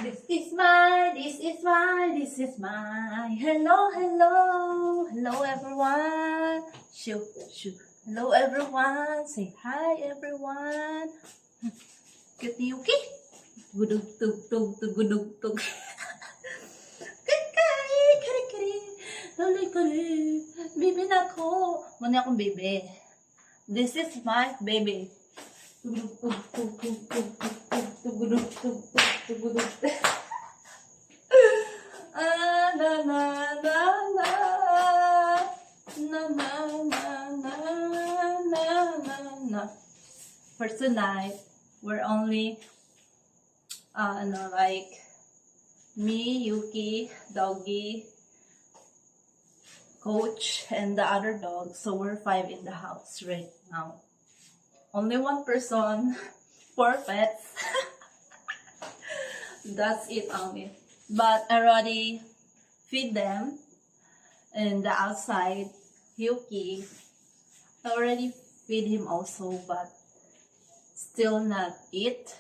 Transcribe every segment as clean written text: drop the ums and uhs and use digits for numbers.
This is my. Hello, hello, hello everyone. Shoo, shoo. Hello everyone. Say hi everyone. Cutie Yuki. Gudug tug tug tug gudug tug. Kari kari kari. Lali kari. Bibi na ko. Muna akong bibi. This is my baby. Gudug tug tug tug tug tug tug gudug tug tug tug gudug. Na na na na na na na na na na. For tonight, we're only like me, Yuki, Doggy, Coach, and the other dog. So we're 5 in the house right now. Only one person, 4 pets. That's it only. But I already feed them in the outside. Yuki, I already feed him also, but still not eat.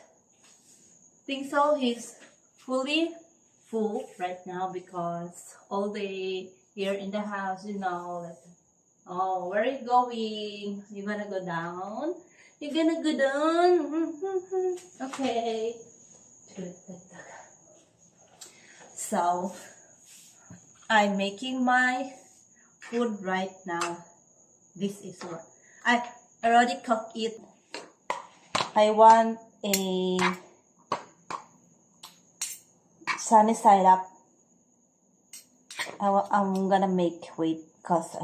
Think so he's fully full right now because all day here in the house, you know, like, oh, where are you going? You gonna go down? You gonna go down? Okay. So, I'm making my food right now. This is what I already cooked it. I want a sunny side up. I'm gonna make, wait, cause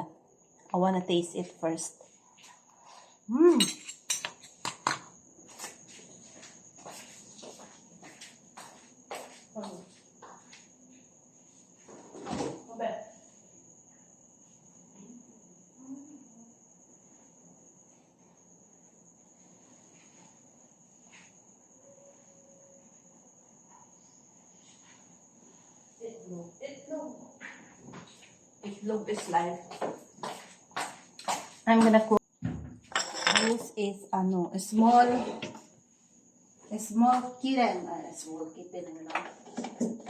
I wanna taste it first. Itlog is life. I'm gonna cook. This is a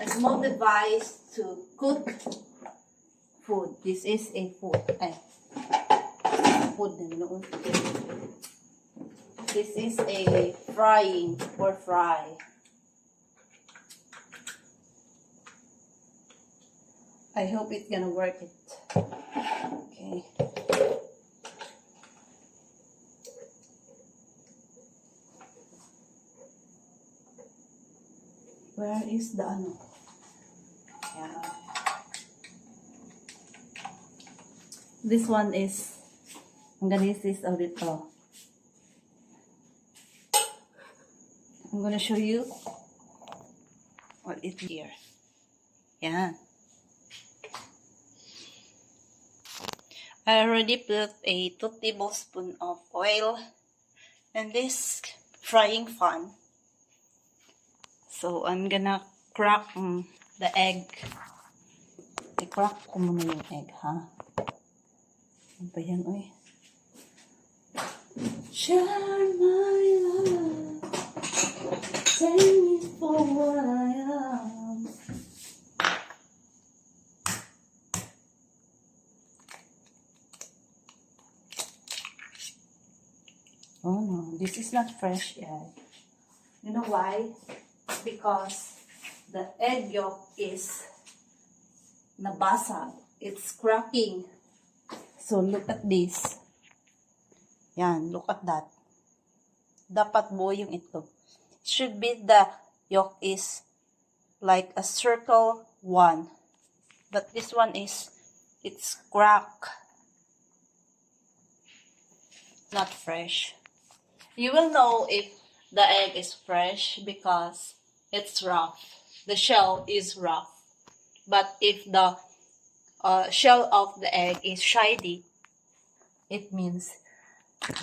small device to cook food. This is a food. This is a frying or fry. I hope it's gonna work it. Okay. Where is the ano? Yeah. This one is, I'm gonna use this a little. I'm gonna show you what it's here. Yeah. I already put a 2 tablespoons of oil in this frying pan. So I'm gonna crack the egg. I-crack ko muna yung egg, ha? Ano ba yan, oy? Share my love. Take me for what I am. Oh no, this is not fresh yet. You know why? Because the egg yolk is nabasag. It's cracking. So look at this. Yan, look at that. Dapat buo yung itlog. It should be the yolk is like a circle 1. But this one is, it's cracked. Not fresh. You will know if the egg is fresh because it's rough. The shell is rough. But if the shell of the egg is shiny, it means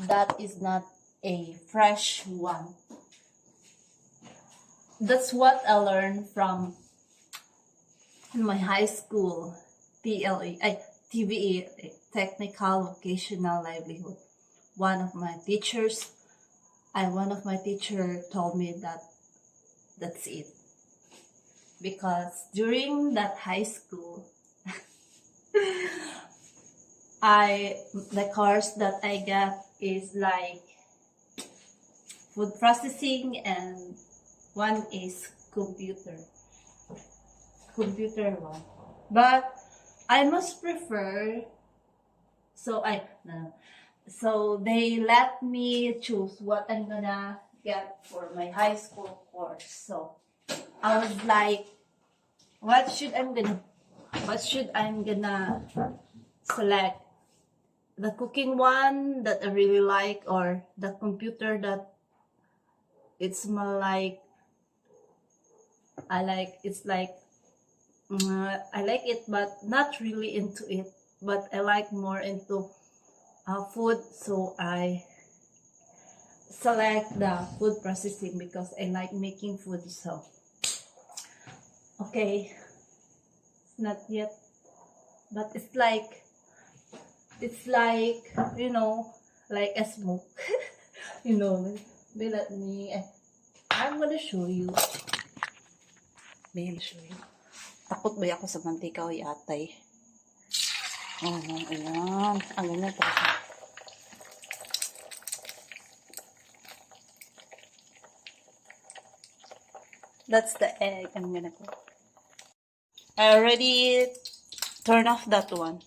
that is not a fresh one. That's what I learned from in my high school TVE, Technical Vocational Livelihood. One of my teachers told me that that's it. because during that high school, the course that I got is like food processing, and one is computer one. But I must prefer, so I no, so they let me choose what I'm gonna get for my high school course. So I was like, what should I'm gonna select? The cooking one that I really like, or the computer that it's more like I like it but not really into it, but I like more into food, so I select the food processing because I like making food. So okay, it's not yet, but it's like, you know, like a smoke. You know, let me, I'm gonna show you. May show you. Takot ba ako sa mantika o atay? Oh, ayan. Ang ganyan pa. That's the egg I'm gonna put. I already turned off that one.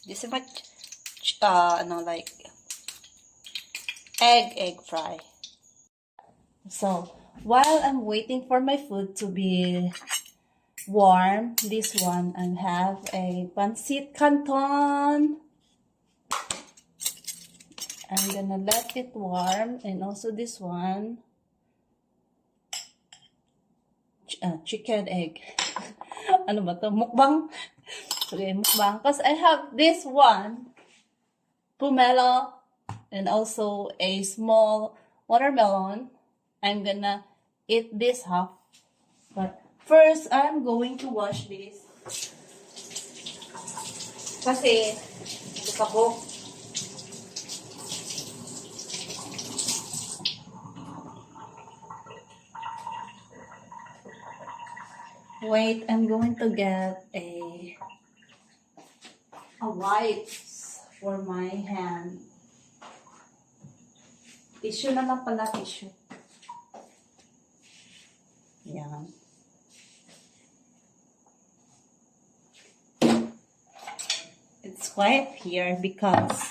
This is my, like, egg fry. So, while I'm waiting for my food to be warm, this one, I have a pancit canton. I'm gonna let it warm, and also this one, chicken egg. Ano ba to? Mukbang. Okay, mukbang. Because I have this one, pomelo, and also a small watermelon. I'm gonna eat this half. But first, I'm going to wash this. Kasi, kabok. Wait, I'm going to get a wipes for my hand. Tissue na lang pala, tissue. Yan. It's quiet here because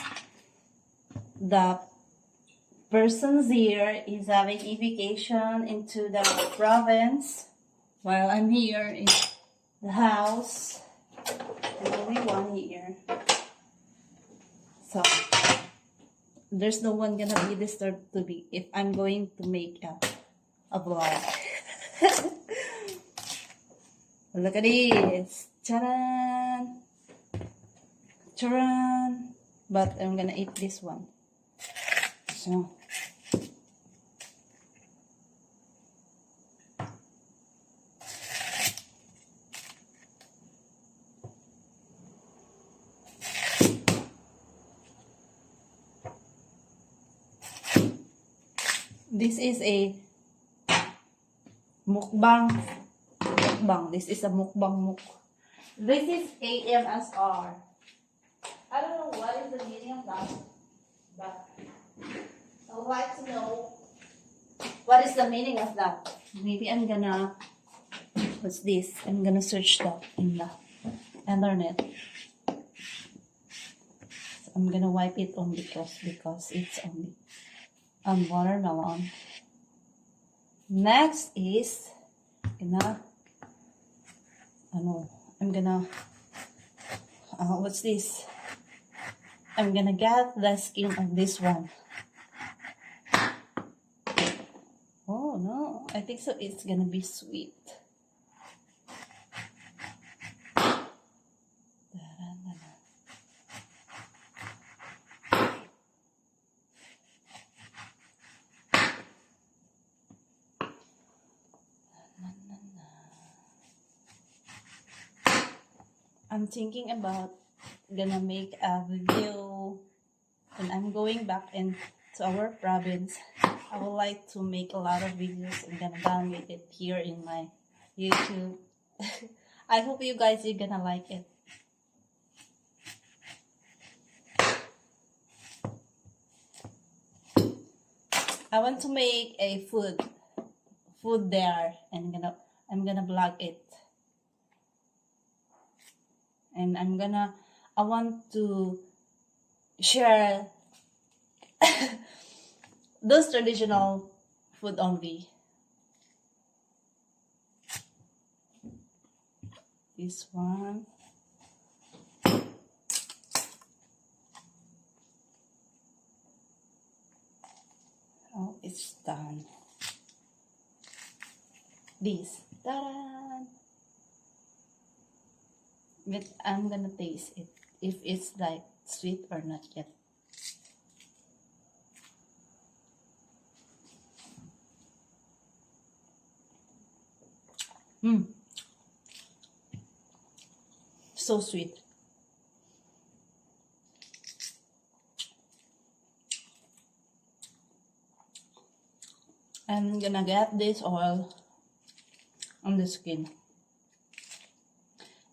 the persons here is having a vacation into the province, while I'm here in the house. There's only one here. So, there's no one gonna be disturbed to be if I'm going to make a vlog. Look at this. Charan! Charan! But I'm gonna eat this one. So, this is a mukbang. This is a mukbang. This is AMSR. I don't know what is the meaning of that, but I would like to know what is the meaning of that. Maybe I'm gonna, what's this? I'm gonna search that in the internet. So I'm gonna wipe it on because it's only on watermelon. Next is I'm gonna what's this? I'm gonna get the skin of this one. Oh no, I think so it's gonna be sweet. I'm thinking about gonna make a video when I'm going back into our province. I would like to make a lot of videos and gonna download it here in my YouTube. I hope you guys are gonna like it. I want to make a food there, and I'm gonna vlog it, and I want to share those traditional food only. This one. Oh, it's done. This. Ta-da! But I'm gonna taste it if it's like sweet or not yet. So sweet. I'm gonna get this oil on the skin.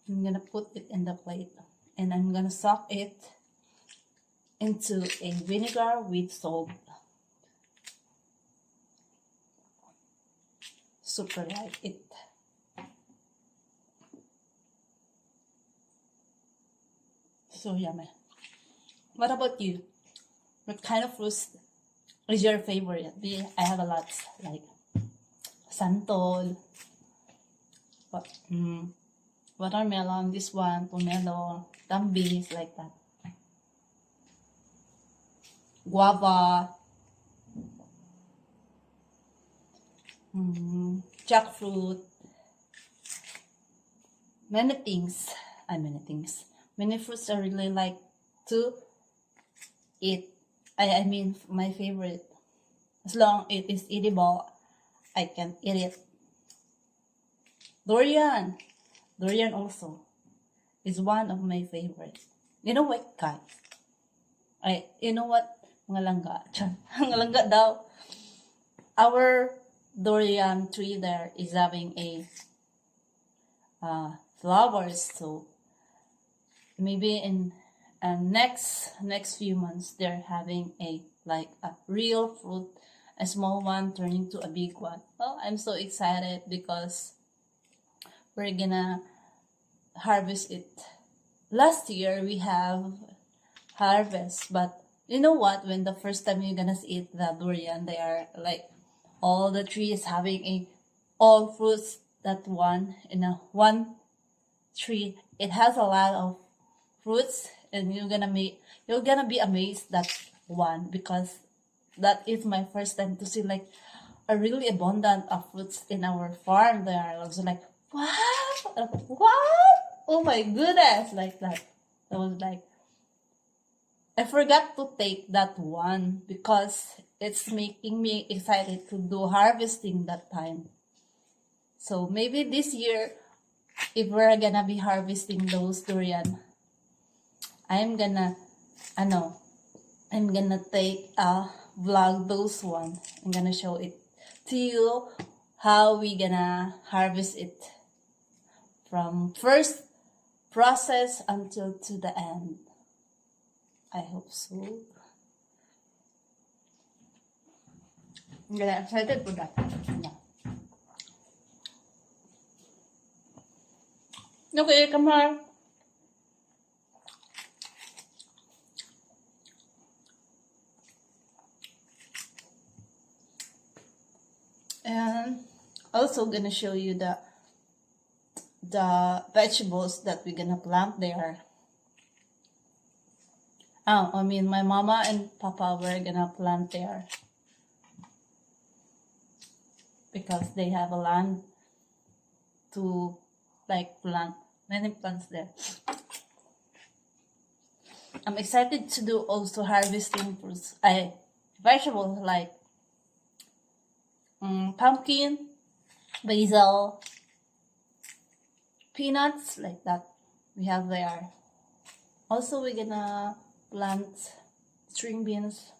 I'm gonna put it in the plate, and I'm gonna soak it into a vinegar with salt. Super like it. So yummy. What about you? What kind of fruits is your favorite? I have a lot, like santol, watermelon, this one, pomelo, tambis, like that. Guava, jackfruit, many things. Many fruits I really like to eat. I mean, my favorite. As long it is edible, I can eat it. Durian also is one of my favorite. You know what, guys? You know what? Mga langga. Mga langga daw. Our durian tree there is having a flowers, so maybe in next few months they're having a real fruit, a small one turning to a big one. Well, I'm so excited because we're gonna harvest it. Last year we have harvest, but you know what, when the first time you're gonna eat the durian, they are like all the trees having all fruits that one in a one tree. It has a lot of fruits, and you're gonna be amazed that one, because that is my first time to see like a really abundant of fruits in our farm there. I was like, what? Oh my goodness, like that. I was like, I forgot to take that one because it's making me excited to do harvesting that time. So maybe this year, if we're gonna be harvesting those durian, I'm gonna take vlog those one. I'm gonna show it to you how we gonna harvest it from first process until to the end. I hope so. I'm gonna excited for that. Yeah. Okay, come on. And also gonna show you the vegetables that we're gonna plant there. I mean, my mama and papa were gonna plant there because they have a land to plant many plants there. I'm excited to do also harvesting fruits. Vegetables like pumpkin, basil, peanuts, like that we have there. Also, we're gonna plant string beans.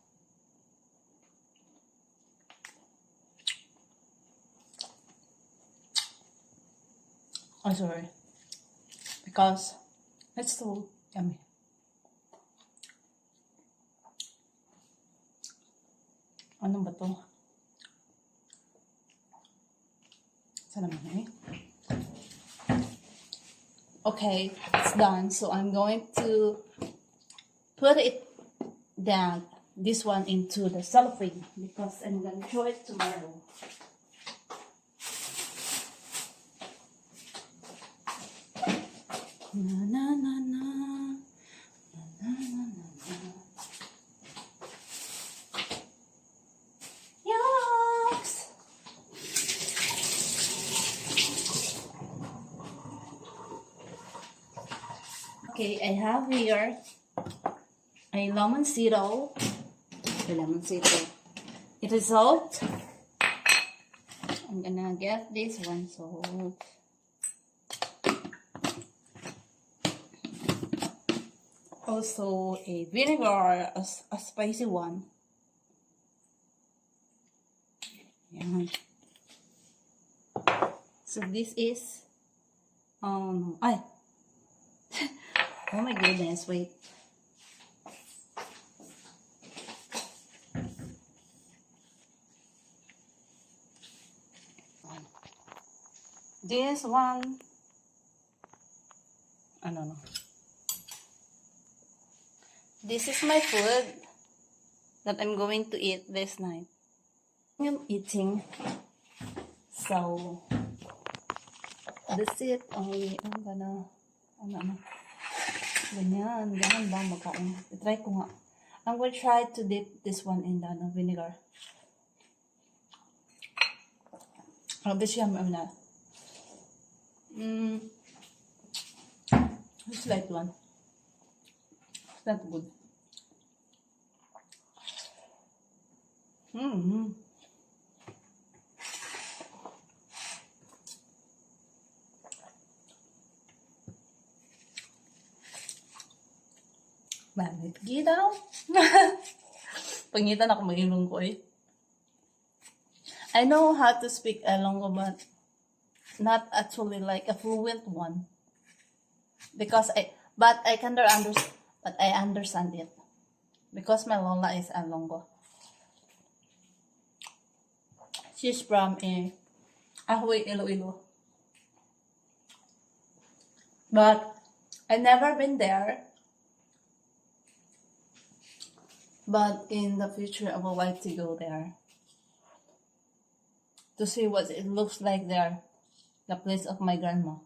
I'm sorry. Because it's so yummy. Ano ba to? Saan naman eh? Okay, it's done. So I'm going to put it down, this one into the cellophane because I'm gonna show it tomorrow. Na na na na. Na na na na na. Yucks! Okay, I have here a lemon zero. The lemon zero. It is salt. I'm gonna get this one salt. Also a vinegar, a spicy one. Yeah. So this is ay. Oh my goodness, wait. This one, I don't know. This is my food that I'm going to eat this night. I'm eating. So, that's it. Only, I'm gonna, ganyan ba magkain? I-try ko nga. I'm gonna try to dip this one in the vinegar. Oh, this yum, na. It's light one. It's not good. Bakit ginaw? Pangitan ako mag-ilong ko eh. I know how to speak Ilonggo, but not actually like a fluent one. Because I understand it. Because my lola is Ilonggo. She's from Ahoy, Iloilo. But I never been there. But in the future, I would like to go there to see what it looks like there, the place of my grandma.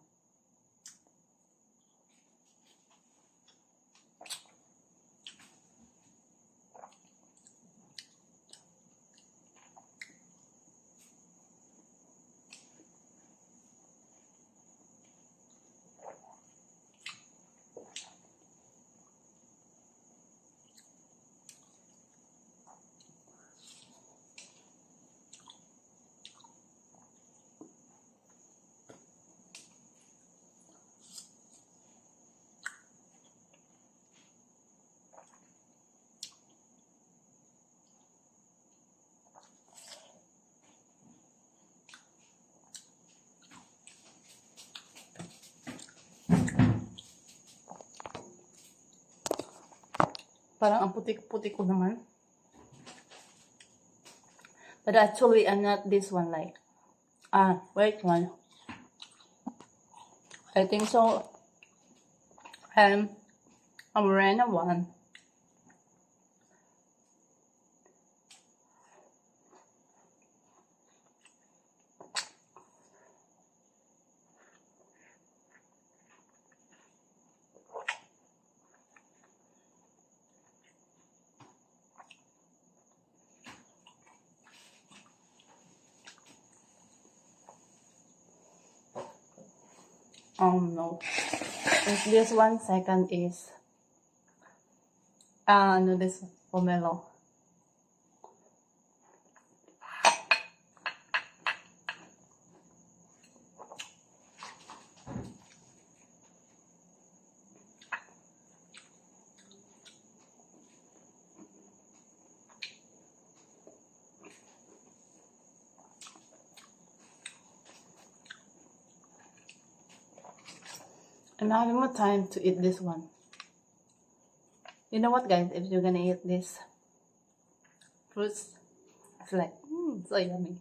Parang ang putik-putik ko naman. But actually, I'm not this one like. Wait one. I think so. I'm a Morena one. No. If this 1 second is no, this pomelo. I'm having more time to eat this one. You know what, guys? If you're gonna eat this fruits, it's like so yummy.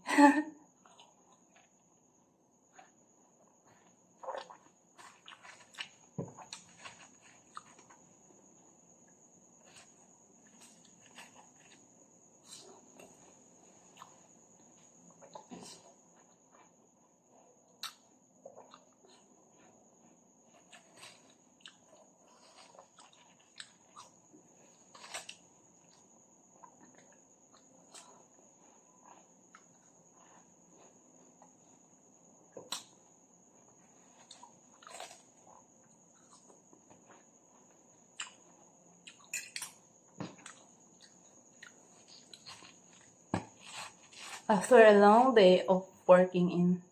After a long day of working in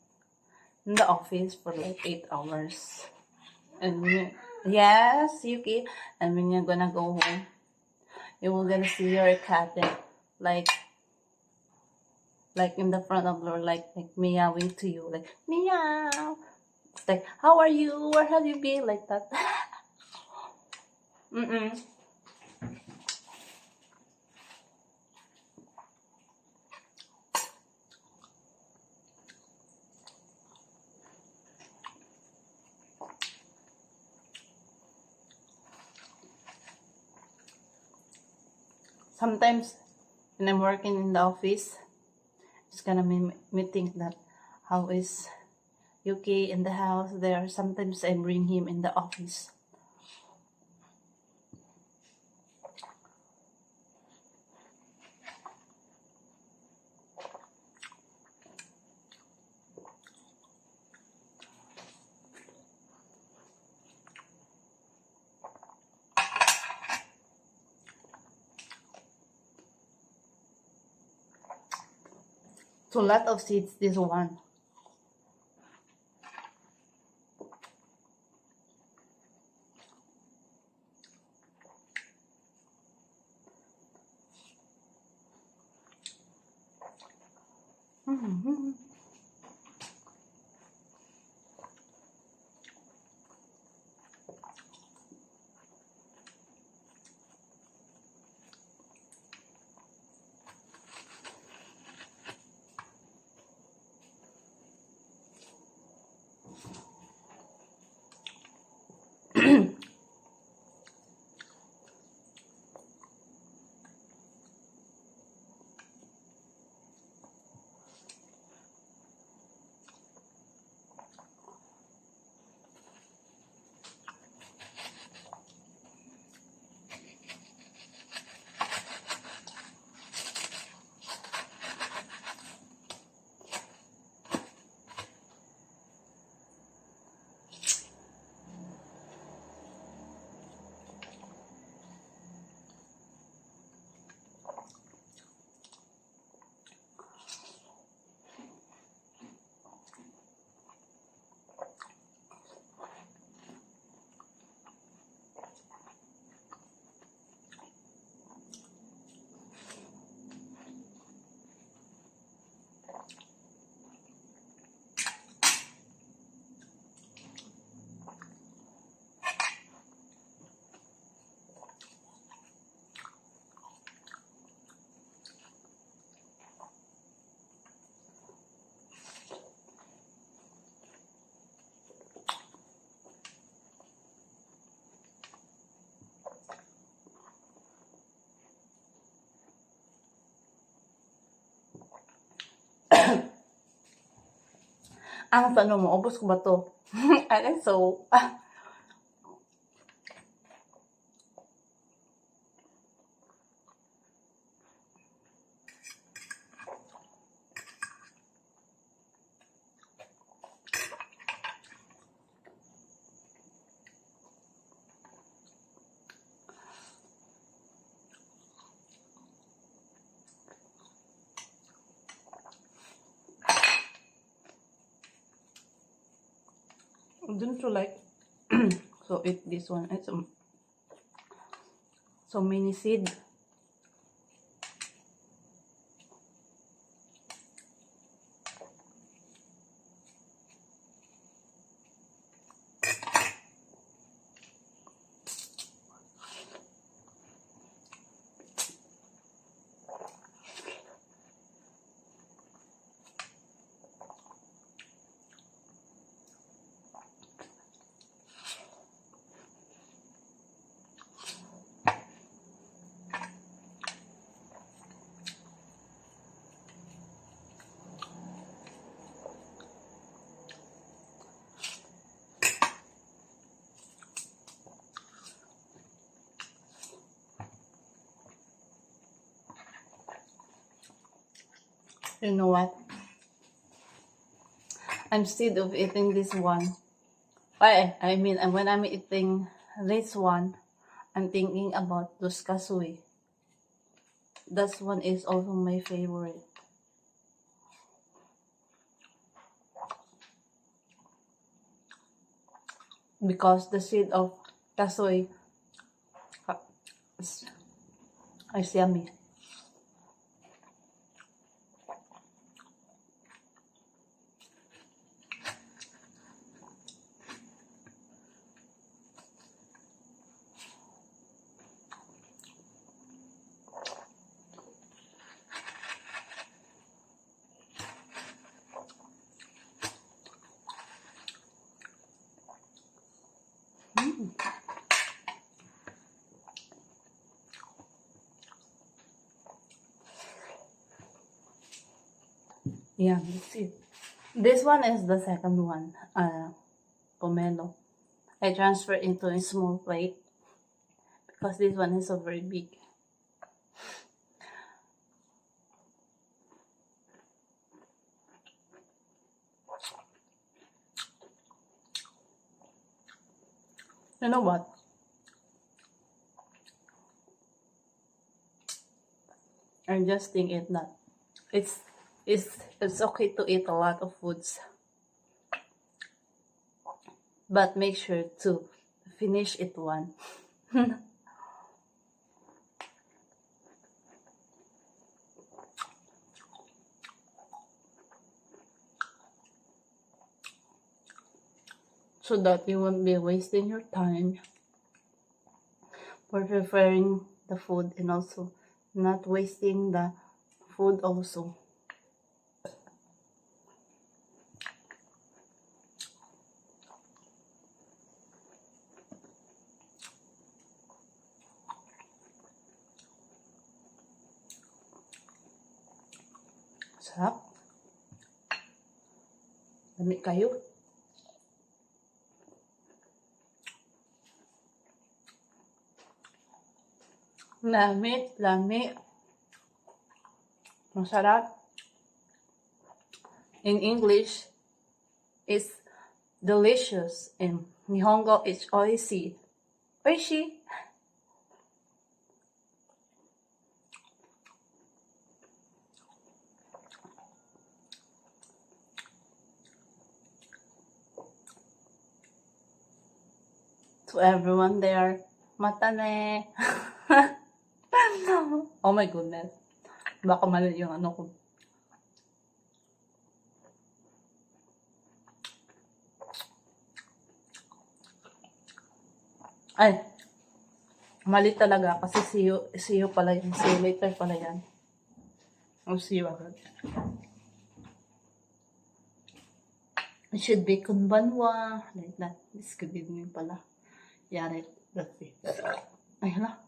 the office for like 8 hours, and yes, Yuki, and when you're gonna go home, you will gonna see your cat there, like in the front of door, like meowing to you, like meow. It's like, how are you? Where have you been? Like that. Mm-mm. Sometimes when I'm working in the office, it's gonna make me think that how is Yuki in the house there. Sometimes I bring him in the office. So lot of seeds, this one. Mm-hmm. Ang tanong mo, ubos ko ba to? I think so. Don't you like? So eat this one. It's so many seed. You know what? Instead of eating this one, I mean, when I'm eating this one, I'm thinking about those kasui. That one is also my favorite. Because the seed of kasui is yummy. Yeah, that's it. This one is the second one, pomelo. I transfer into a small plate because this one is so very big. You know what? I just think it that it's it's okay to eat a lot of foods, but make sure to finish it one. So that you won't be wasting your time for preparing the food and also not wasting the food also. Sarap. Dami kayo. Lami. Masarap. In English, it's delicious. In Nihongo, it's oishi. Oishi. To everyone there, matane. Oh my goodness. Baka mali yung ano ko. Ay, mali talaga kasi see you pala yan. See you later pala yan. I'll see you agad. It should be konbanwa. Like that. This good evening pala. Yari. That's it. Ay, hala.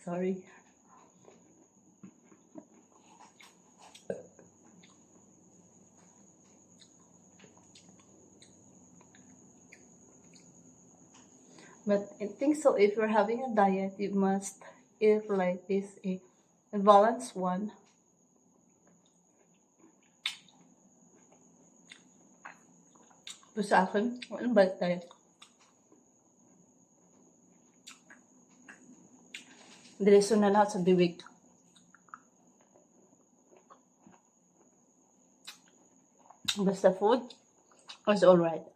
Sorry. But I think so if you're having a diet, you must eat like this, a balanced one. Ito sa akin, ano ba diet? Diretso na lahat sa bibig. Basta food is alright.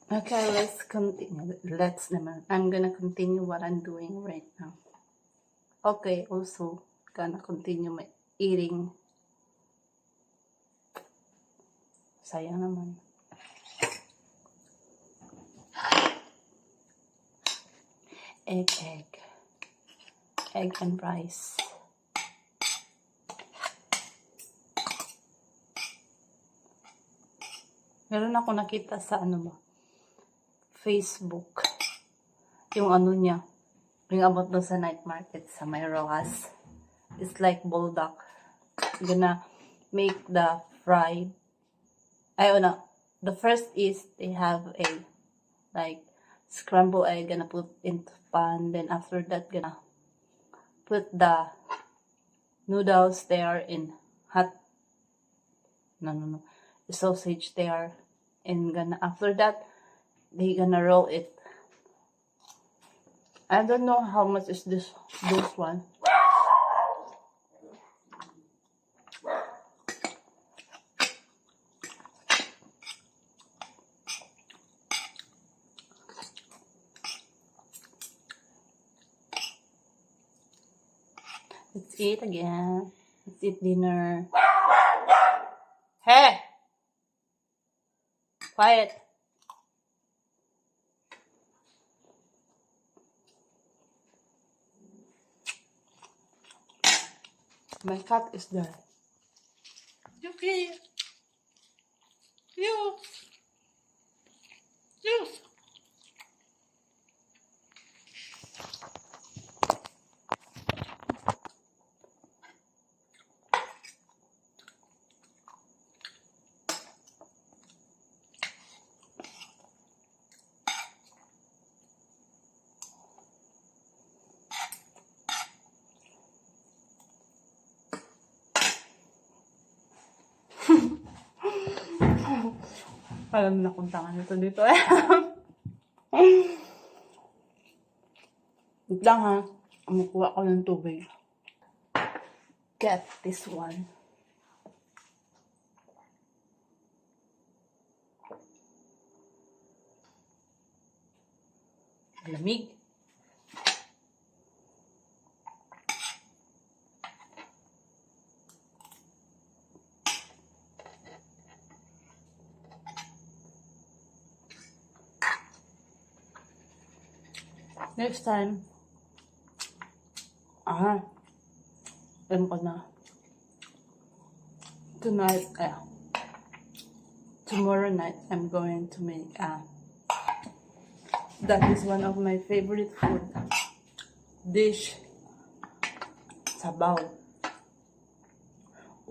Okay, let's continue. Let's naman. I'm gonna continue what I'm doing right now. Okay, also gonna continue my eating. Sayang naman. Egg and rice. Meron ako nakita sa Facebook. Yung niya, yung about doon sa night market sa may Rojas. It's like bulldog. Gonna make the fried. The first is they have a like scrambled egg, gonna put into pan. Then after that, gonna put the noodles there in hot. No. The sausage there, and after that they gonna roll it. I don't know how much is this one. Let's eat again. Let's eat dinner. Hey! Quiet. My cat is there. Yuki! You! Alam na kung tangan ito dito eh. Wait lang ha. Makuha ko ng tubig. Get this one. Lamig. Next time, alam ko na. Tomorrow night, I'm going to make, that is one of my favorite food dish. Sabaw.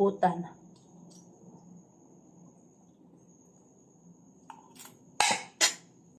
Utan.